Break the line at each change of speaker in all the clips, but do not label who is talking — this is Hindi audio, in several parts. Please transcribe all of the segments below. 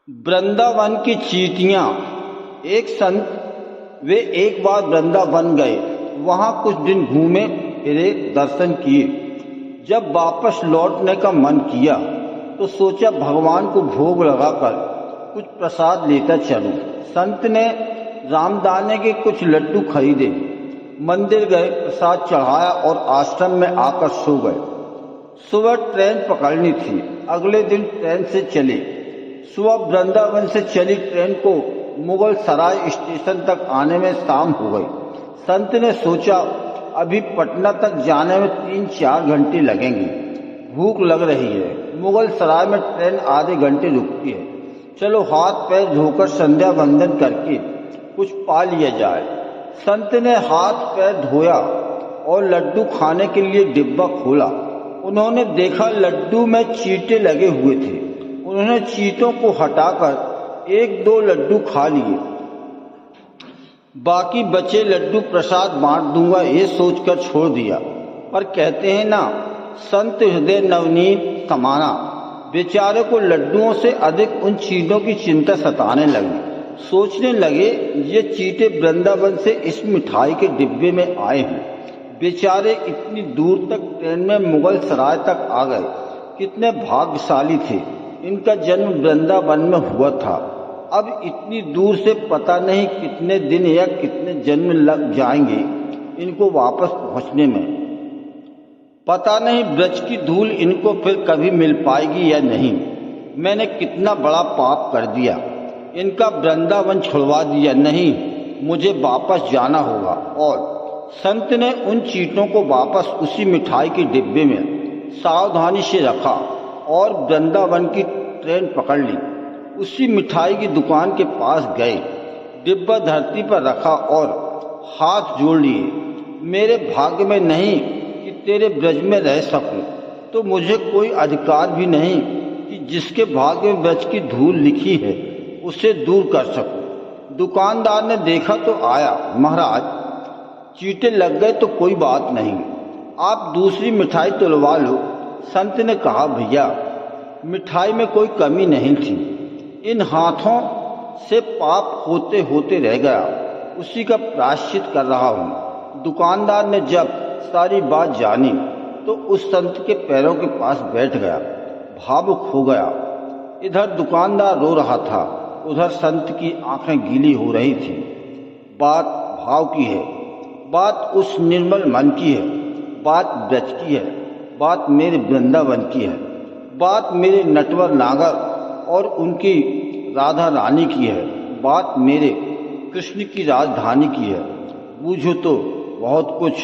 वृंदावन की चींटियां। एक संत वे एक बार वृंदावन गए, वहां कुछ दिन घूमे फिरे, दर्शन किए। जब वापस लौटने का मन किया तो सोचा भगवान को भोग लगाकर कुछ प्रसाद लेकर चलूं। संत ने रामदाने के कुछ लड्डू खरीदे, मंदिर गए, प्रसाद चढ़ाया और आश्रम में आकर सो गए। सुबह ट्रेन पकड़नी थी, अगले दिन ट्रेन से चले। सुबह वृंदावन से चली ट्रेन को मुगल सराय स्टेशन तक आने में शाम हो गई। संत ने सोचा अभी पटना तक जाने में 3-4 घंटे लगेंगे, भूख लग रही है। मुगल सराय में ट्रेन आधे घंटे रुकती है, चलो हाथ पैर धोकर संध्या वंदन करके कुछ पा लिया जाए। संत ने हाथ पैर धोया और लड्डू खाने के लिए डिब्बा खोला। उन्होंने देखा लड्डू में चींटे लगे हुए थे। उन्होंने चींटों को हटाकर 1-2 लड्डू खा लिए, बाकी बचे लड्डू प्रसाद बांट दूंगा ये सोचकर छोड़ दिया। पर कहते हैं ना, संत हृदय नवनीत समाना। बेचारे को लड्डुओं से अधिक उन चींटों की चिंता सताने लगी। सोचने लगे ये चींटे वृंदावन से इस मिठाई के डिब्बे में आए हैं। बेचारे इतनी दूर तक ट्रेन में मुगल सराय तक आ गए, कितने भाग्यशाली थे। इनका जन्म वृंदावन में हुआ था। अब इतनी दूर से पता नहीं कितने दिन या कितने जन्म लग जाएंगे इनको वापस पहुंचने में। पता नहीं ब्रज की धूल इनको फिर कभी मिल पाएगी या नहीं। मैंने कितना बड़ा पाप कर दिया, इनका वृंदावन छुड़वा दिया। नहीं, मुझे वापस जाना होगा। और संत ने उन चींटों को वापस उसी मिठाई के डिब्बे में सावधानी से रखा और वृंदावन की ट्रेन पकड़ ली। उसी मिठाई की दुकान के पास गए, डिब्बा धरती पर रखा और हाथ जोड़ लिए। मेरे भाग्य में नहीं कि तेरे ब्रज में रह सकूं, तो मुझे कोई अधिकार भी नहीं कि जिसके भाग्य में ब्रज की धूल लिखी है उसे दूर कर सकूं। दुकानदार ने देखा तो आया, महाराज चींटे लग गए तो कोई बात नहीं, आप दूसरी मिठाई तुलवा लो। संत ने कहा, भैया मिठाई में कोई कमी नहीं थी, इन हाथों से पाप होते होते रह गया, उसी का प्रायश्चित कर रहा हूँ। दुकानदार ने जब सारी बात जानी तो उस संत के पैरों के पास बैठ गया, भावुक हो गया। इधर दुकानदार रो रहा था, उधर संत की आंखें गीली हो रही थी। बात भाव की है, बात उस निर्मल मन की है, बात ब्रज की है, बात मेरे वृंदावन की है, बात मेरे नटवर नागर और उनकी राधा रानी की है, बात मेरे कृष्ण की राजधानी की है। बूझो तो बहुत कुछ,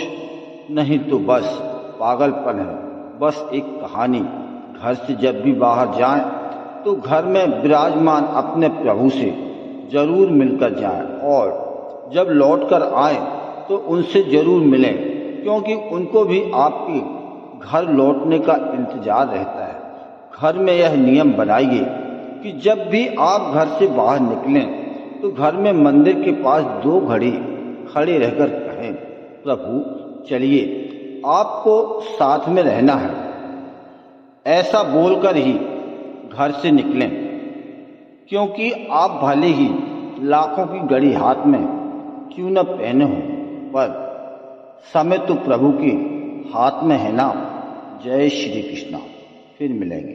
नहीं तो बस पागलपन है, बस एक कहानी। घर से जब भी बाहर जाएं तो घर में विराजमान अपने प्रभु से जरूर मिलकर जाएं, और जब लौटकर आएं तो उनसे जरूर मिलें, क्योंकि उनको भी आपके घर लौटने का इंतजार रहता है। घर में यह नियम बनाइए कि जब भी आप घर से बाहर निकलें तो घर में मंदिर के पास 2 घड़ी खड़े रहकर कहें, प्रभु चलिए आपको साथ में रहना है। ऐसा बोलकर ही घर से निकलें, क्योंकि आप भले ही लाखों की घड़ी हाथ में क्यों न पहने हो, पर समय तो प्रभु के हाथ में है ना। जय श्री कृष्णा। फिर मिलेंगे।